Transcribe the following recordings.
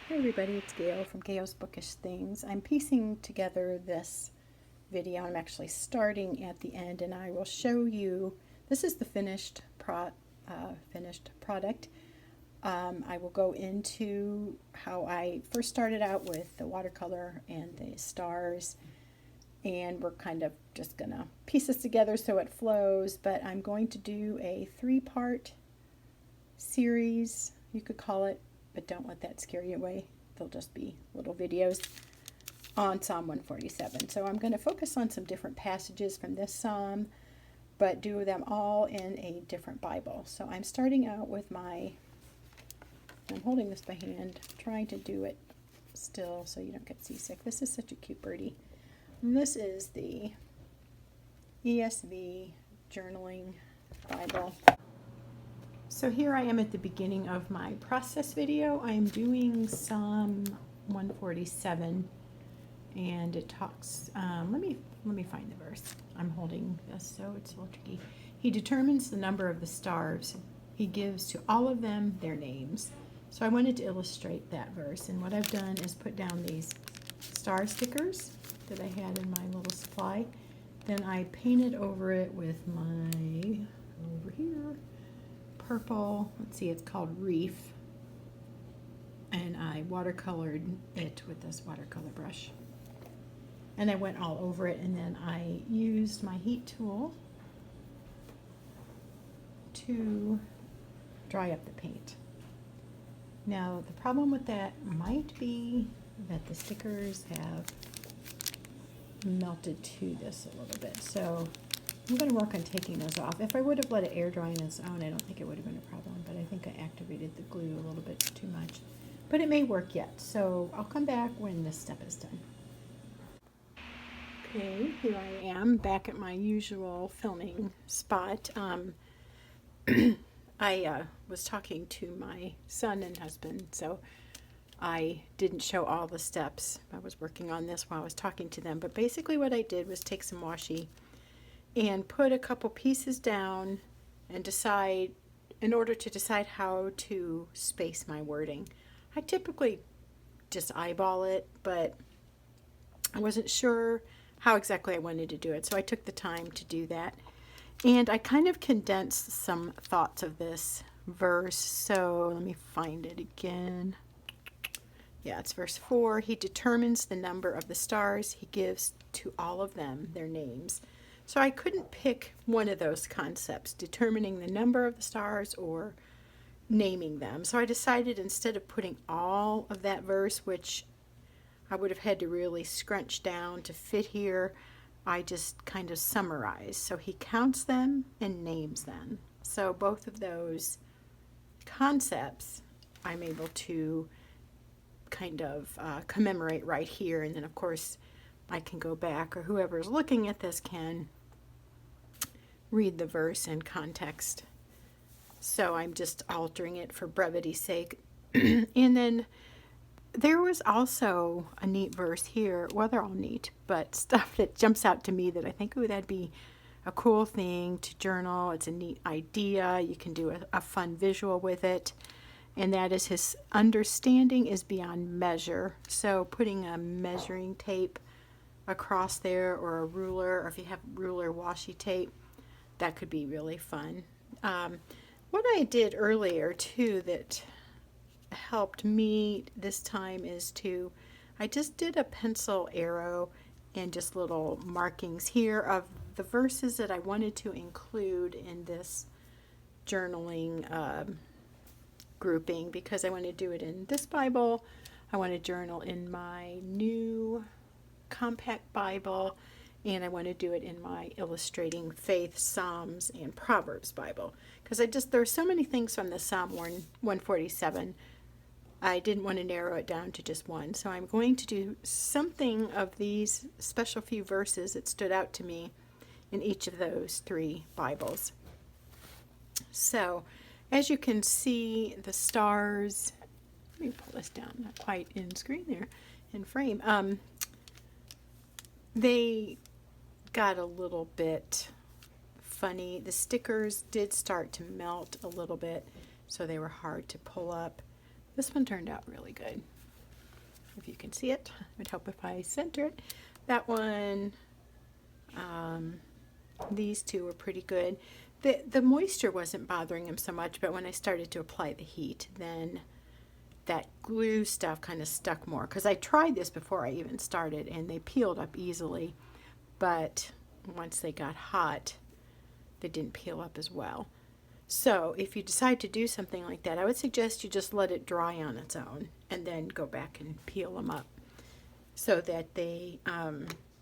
Hey everybody, it's Gail from Gail's Bookish Things. I'm piecing together this video. I'm actually starting at the end and I will show you, this is the finished product. I will go into how I first started out with the watercolor and the stars, and we're kind of just gonna piece this together so it flows, but I'm going to do a 3-part series, you could call it, but don't let that scare you away. They'll just be little videos on Psalm 147. So I'm going to focus on some different passages from this psalm, but do them all in a different Bible. So I'm starting out with I'm holding this by hand, trying to do it still so you don't get seasick. This is such a cute birdie. And this is the ESV journaling Bible. So here I am at the beginning of my process video. I am doing Psalm 147, and it talks, let me find the verse. I'm holding this, so it's a little tricky. He determines the number of the stars. He gives to all of them their names. So I wanted to illustrate that verse, and what I've done is put down these star stickers that I had in my little supply. Then I painted over it with my, over here, purple, let's see, it's called Reef, and I watercolored it with this watercolor brush, and I went all over it, and then I used my heat tool to dry up the paint. Now the problem with that might be that the stickers have melted to this a little bit, so I'm going to work on taking those off. If I would have let it air dry on its own, I don't think it would have been a problem, but I think I activated the glue a little bit too much. But it may work yet, so I'll come back when this step is done. Okay, here I am back at my usual filming spot. I was talking to my son and husband, so I didn't show all the steps. I was working on this while I was talking to them, but basically what I did was take some washi and put a couple pieces down and decide, in order to decide how to space my wording. I typically just eyeball it, but I wasn't sure how exactly I wanted to do it, so I took the time to do that. And I kind of condensed some thoughts of this verse, so let me find it again. Yeah, it's verse 4. He determines the number of the stars. He gives to all of them their names. So I couldn't pick one of those concepts, determining the number of the stars or naming them. So I decided, instead of putting all of that verse, which I would have had to really scrunch down to fit here, I just kind of summarized. So he counts them and names them. So both of those concepts I'm able to kind of commemorate right here. And then of course I can go back, or whoever's looking at this can read the verse in context. So I'm just altering it for brevity's sake. And then there was also a neat verse here. Well, they're all neat, but stuff that jumps out to me that I think, oh, that'd be a cool thing to journal. It's a neat idea. You can do a fun visual with it. And that is, his understanding is beyond measure. So putting a measuring tape across there, or a ruler, or if you have ruler washi tape, that could be really fun. What I did earlier too that helped me this time is I just did a pencil arrow and just little markings here of the verses that I wanted to include in this journaling grouping, because I want to do it in this Bible. I want to journal in my new compact Bible, and I want to do it in my Illustrating Faith, Psalms, and Proverbs Bible, because there are so many things from the Psalm 147. I didn't want to narrow it down to just one, so I'm going to do something of these special few verses that stood out to me in each of those 3 Bibles. So as you can see, the stars, let me pull this down, not quite in screen there, in frame, they got a little bit funny. The stickers did start to melt a little bit, so they were hard to pull up. This one turned out really good. if you can see it. It would help if I center it. That one, these two were pretty good. The moisture wasn't bothering them so much, but when I started to apply the heat, then that glue stuff kind of stuck more. Because I tried this before I even started, and they peeled up easily. But once they got hot, they didn't peel up as well. So if you decide to do something like that, I would suggest you just let it dry on its own and then go back and peel them up so that they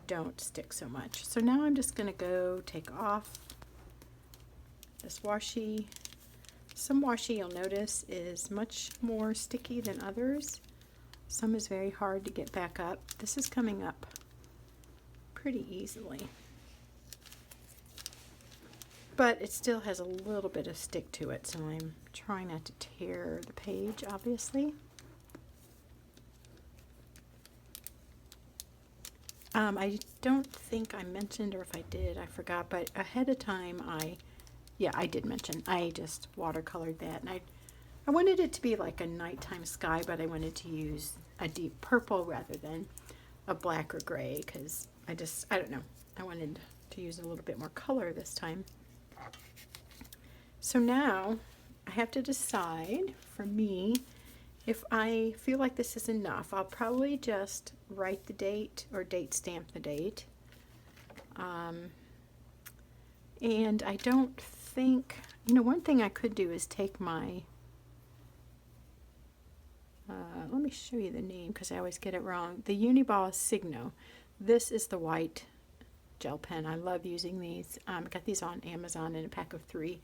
don't stick so much. So now I'm just going to go take off this washi. Some washi, you'll notice, is much more sticky than others. Some is very hard to get back up. This is coming up pretty easily, but it still has a little bit of stick to it, so I'm trying not to tear the page, obviously. I don't think I mentioned, or if I did, I forgot, but ahead of time I did mention, I just watercolored that, and I wanted it to be like a nighttime sky, but I wanted to use a deep purple rather than a black or gray, because I don't know, I wanted to use a little bit more color this time. So now I have to decide, for me, if I feel like this is enough. I'll probably just write the date or date stamp the date. And I don't think, one thing I could do is take my, let me show you the name because I always get it wrong. The Uniball Signo. This is the white gel pen. I love using these. I got these on Amazon in a pack of 3.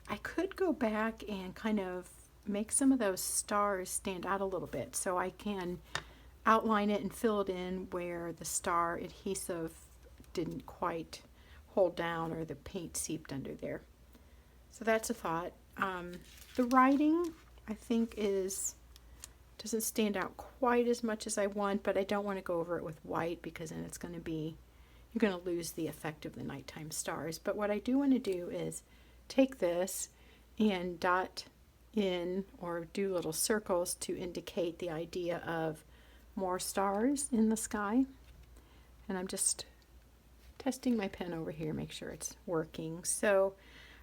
I could go back and kind of make some of those stars stand out a little bit so I can outline it and fill it in where the star adhesive didn't quite hold down or the paint seeped under there. So that's a thought. The writing, I think, doesn't stand out quite as much as I want, but I don't want to go over it with white because then it's going to be, you're going to lose the effect of the nighttime stars. But what I do want to do is take this and dot in or do little circles to indicate the idea of more stars in the sky. And I'm just testing my pen over here, make sure it's working. So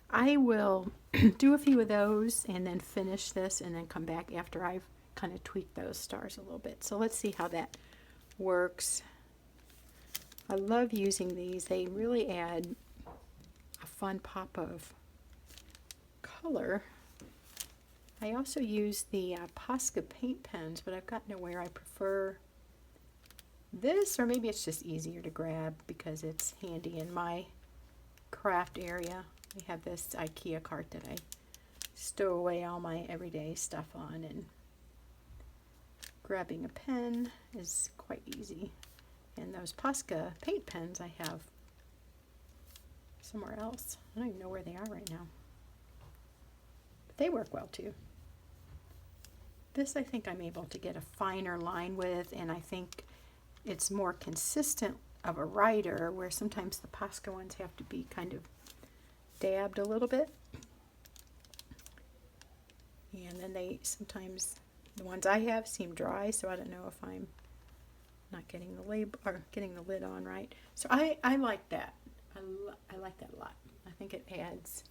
I will do a few of those and then finish this and then come back after I've kind of tweaked those stars a little bit. So let's see how that works. I love using these. They really add a fun pop of color. I also use the Posca paint pens, but I've gotten to where I prefer this, or maybe it's just easier to grab because it's handy in my craft area. We have this IKEA cart that I stow away all my everyday stuff on, and grabbing a pen is quite easy. And those Posca paint pens I have somewhere else. I don't even know where they are right now. But they work well too. This I think I'm able to get a finer line with, and I think it's more consistent of a writer, where sometimes the Posca ones have to be kind of dabbed a little bit. And then sometimes the ones I have seem dry, so I don't know if I'm not getting the label or getting the lid on right. So I like that. I like that a lot. I think it adds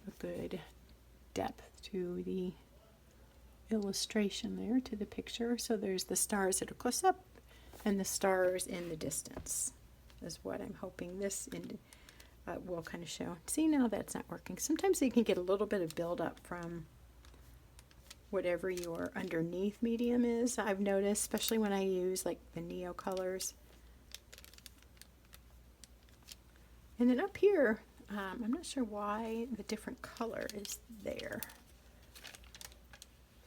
a good depth to the illustration there, to the picture. So there's the stars that are close up and the stars in the distance is what I'm hoping this will kind of show. See, now that's not working. Sometimes you can get a little bit of buildup from whatever your underneath medium is. I've noticed, especially when I use like the Neo colors. And then up here, I'm not sure why the different color is there.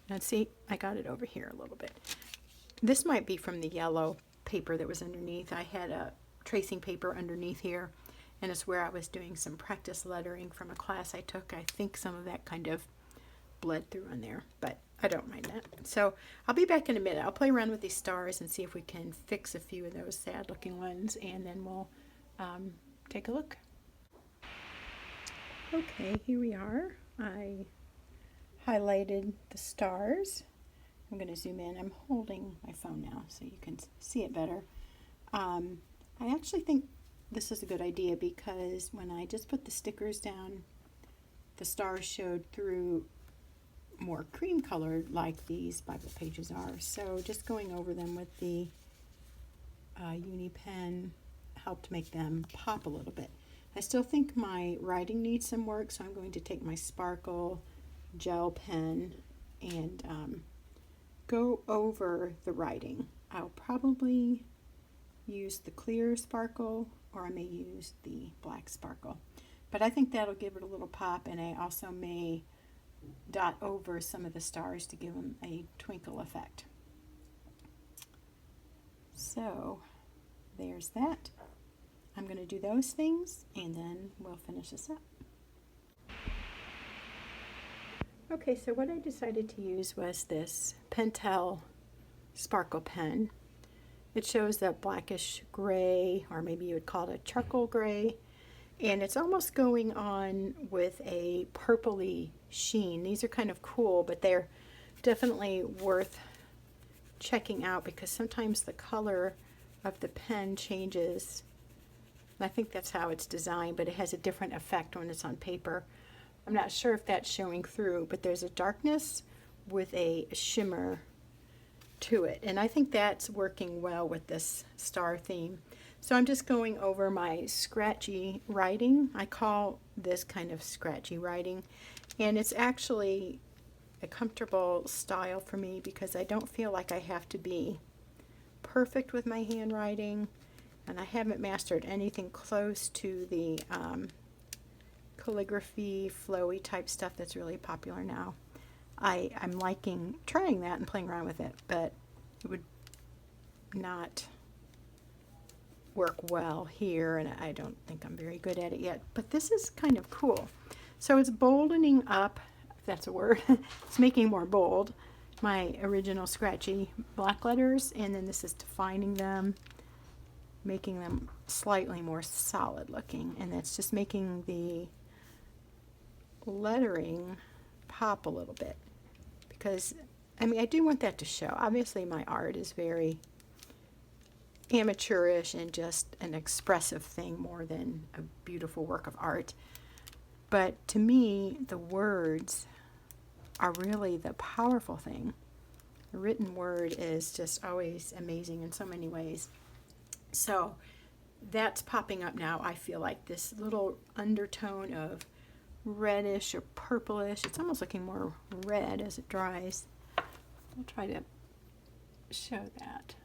And see, I got it over here a little bit. This might be from the yellow paper that was underneath. I had a tracing paper underneath here, and it's where I was doing some practice lettering from a class I took. I think some of that kind of bled through on there, but I don't mind that. So I'll be back in a minute. I'll play around with these stars and see if we can fix a few of those sad looking ones, and then we'll take a look. Okay, here we are. I highlighted the stars I'm going to zoom in. I'm holding my phone now so you can see it better. I actually think this is a good idea because when I just put the stickers down, the stars showed through more cream colored like these Bible pages are. So just going over them with the uni pen helped make them pop a little bit. I still think my writing needs some work, so I'm going to take my sparkle gel pen and go over the writing. I'll probably use the clear sparkle, or I may use the black sparkle. But I think that'll give it a little pop, and I also may dot over some of the stars to give them a twinkle effect. So there's that. I'm going to do those things, and then we'll finish this up. Okay, so what I decided to use was this Pentel sparkle pen. It shows that blackish gray, or maybe you would call it a charcoal gray, and it's almost going on with a purpley sheen. These are kind of cool, but they're definitely worth checking out because sometimes the color of the pen changes. I think that's how it's designed, but it has a different effect when it's on paper. I'm not sure if that's showing through, but there's a darkness with a shimmer to it, and I think that's working well with this star theme. So I'm just going over my scratchy writing. I call this kind of scratchy writing, and it's actually a comfortable style for me because I don't feel like I have to be perfect with my handwriting, and I haven't mastered anything close to the calligraphy, flowy type stuff that's really popular now. I'm liking trying that and playing around with it, but it would not work well here, and I don't think I'm very good at it yet. But this is kind of cool. So it's boldening up, if that's a word. It's making more bold my original scratchy black letters, and then this is defining them, making them slightly more solid looking, and that's just making the lettering pop a little bit, because I mean I do want that to show. Obviously my art is very amateurish and just an expressive thing more than a beautiful work of art, but to me the words are really the powerful thing. The written word is just always amazing in so many ways. So that's popping up now. I feel like this little undertone of reddish or purplish. It's almost looking more red as it dries. I'll try to show that.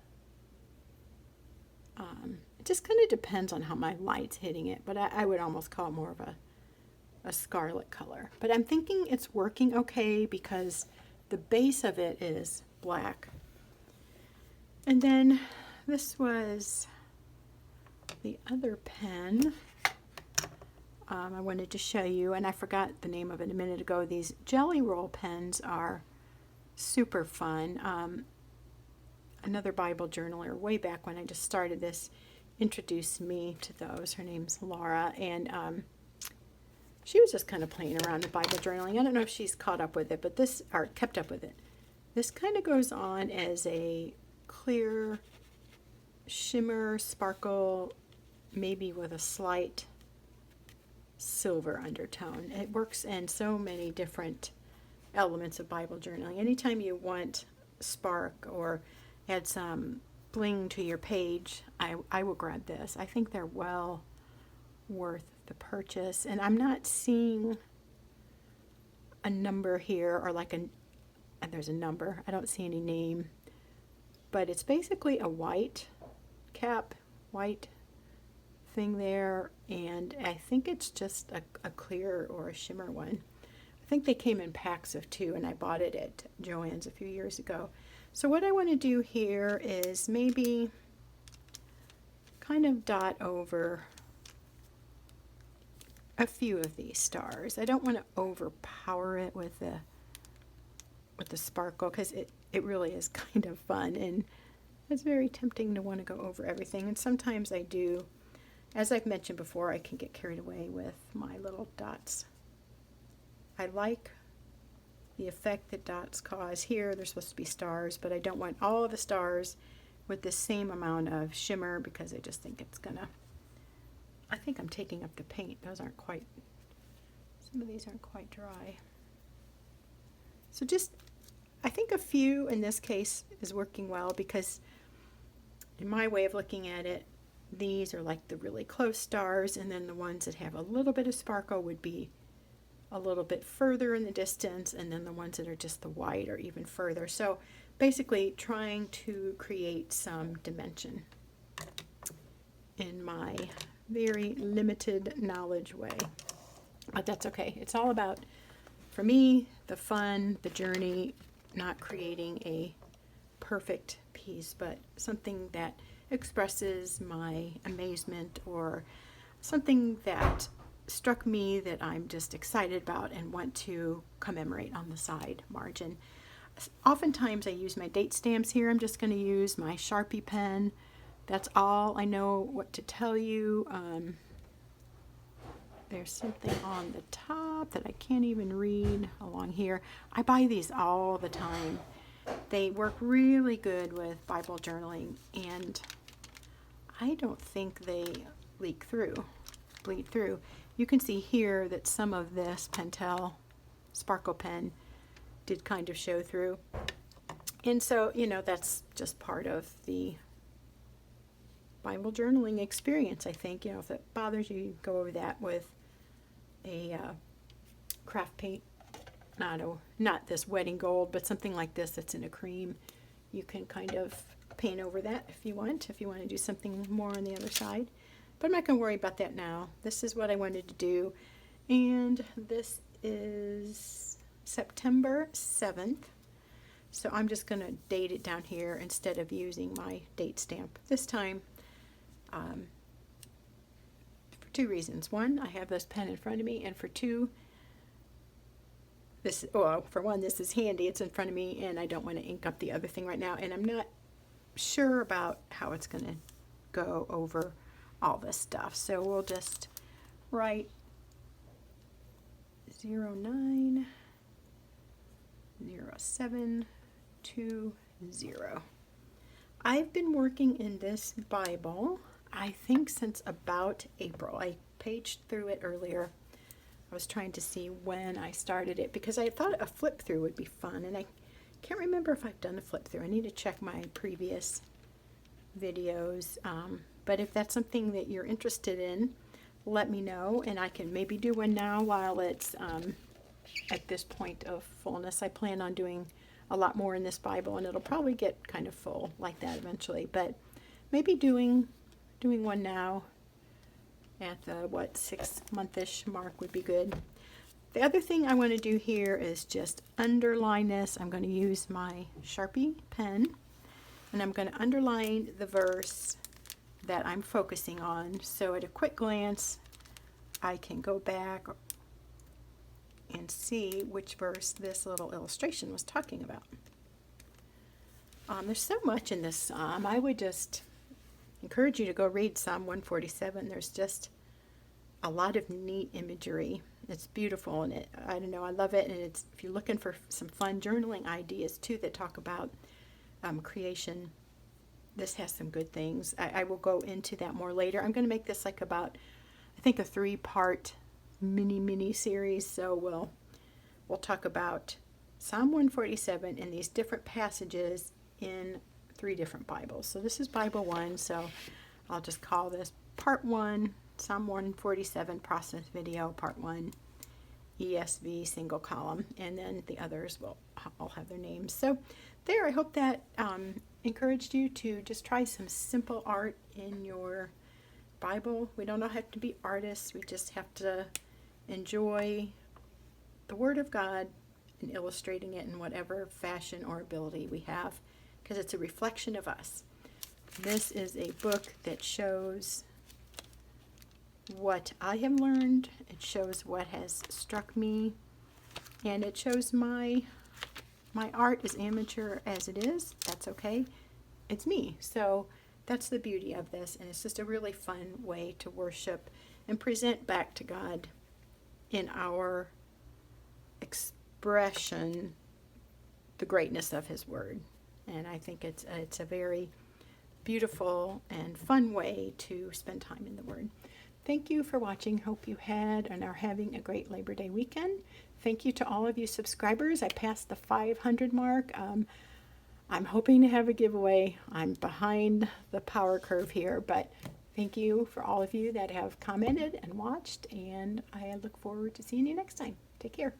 It just kind of depends on how my light's hitting it, but I would almost call it more of a scarlet color. But I'm thinking it's working okay because the base of it is black. And then this was the other pen I wanted to show you, and I forgot the name of it a minute ago. These Jelly Roll pens are super fun. Another Bible journaler way back when I just started this introduced me to those. Her name's Laura, and she was just kind of playing around with Bible journaling. I don't know if she's caught up with it, but this, or kept up with it. This kind of goes on as a clear shimmer, sparkle, maybe with a slight silver undertone. It works in so many different elements of Bible journaling. Anytime you want spark or add some bling to your page, I will grab this. I think they're well worth the purchase. And I'm not seeing a number here, or like there's a number. I don't see any name, but it's basically a white cap, white thing there, and I think it's just a clear or a shimmer one. I think they came in packs of 2, and I bought it at Joann's a few years ago. So what I want to do here is maybe kind of dot over a few of these stars. I don't want to overpower it with the sparkle, because it really is kind of fun, and it's very tempting to want to go over everything, and sometimes I do. As I've mentioned before, I can get carried away with my little dots. I like the effect that dots cause here. They're supposed to be stars, but I don't want all of the stars with the same amount of shimmer because I just think it's gonna, I think I'm taking up the paint. Those aren't quite, some of these aren't quite dry. So just, I think a few in this case is working well because in my way of looking at it, these are like the really close stars, and then the ones that have a little bit of sparkle would be a little bit further in the distance, and then the ones that are just the white are even further. So basically trying to create some dimension in my very limited knowledge way. But that's okay. It's all about, for me, the fun, the journey, not creating a perfect piece, but something that expresses my amazement or something that struck me that I'm just excited about and want to commemorate on the side margin. Oftentimes I use my date stamps here. I'm just going to use my Sharpie pen. That's all I know what to tell you. There's something on the top that I can't even read along here. I buy these all the time. They work really good with Bible journaling, and I don't think they bleed through. You can see here that some of this Pentel Sparkle pen did kind of show through. And so, you know, that's just part of the Bible journaling experience, I think. You know, if it bothers you, you go over that with a craft paint, not this wedding gold, but something like this that's in a cream. You can kind of paint over that if you want to do something more on the other side. But I'm not going to worry about that now. This is what I wanted to do. And this is September 7th. So I'm just going to date it down here instead of using my date stamp this time. For two reasons. One, I have this pen in front of me. And for two, for one, this is handy. It's in front of me, and I don't want to ink up the other thing right now. And I'm not sure about how it's going to go over all this stuff. So we'll just write 090720. I've been working in this Bible, I think, since about April. I paged through it earlier. I was trying to see when I started it because I thought a flip through would be fun, and I can't remember if I've done a flip through. I need to check my previous videos. But if that's something that you're interested in, let me know, and I can maybe do one now while it's at this point of fullness. I plan on doing a lot more in this Bible, and it'll probably get kind of full like that eventually. But maybe doing one now at the 6-month-ish mark would be good. The other thing I want to do here is just underline this. I'm going to use my Sharpie pen, and I'm going to underline the verse that I'm focusing on. So at a quick glance, I can go back and see which verse this little illustration was talking about. There's so much in this psalm. I would just encourage you to go read Psalm 147. There's just a lot of neat imagery. It's beautiful, and I don't know, I love it. And it's, if you're looking for some fun journaling ideas too that talk about creation, this has some good things. I will go into that more later. I'm going to make this like about, I think, a 3-part mini series. So we'll talk about Psalm 147 and these different passages in 3 different Bibles. So this is Bible 1, so I'll just call this Part 1, Psalm 147 process video, Part 1, ESV single column, and then the others will all have their names. So there, I hope that encouraged you to just try some simple art in your Bible. We don't all have to be artists. We just have to enjoy the Word of God and illustrating it in whatever fashion or ability we have, because it's a reflection of us. This is a book that shows what I have learned. It shows what has struck me, and it shows my art, as amateur as it is. That's okay. It's me. So that's the beauty of this, and it's just a really fun way to worship and present back to God in our expression the greatness of His Word. And I think it's a very beautiful and fun way to spend time in the Word. Thank you for watching. Hope you had and are having a great Labor Day weekend. Thank you to all of you subscribers. I passed the 500 mark. I'm hoping to have a giveaway. I'm behind the power curve here, but thank you for all of you that have commented and watched, and I look forward to seeing you next time. Take care.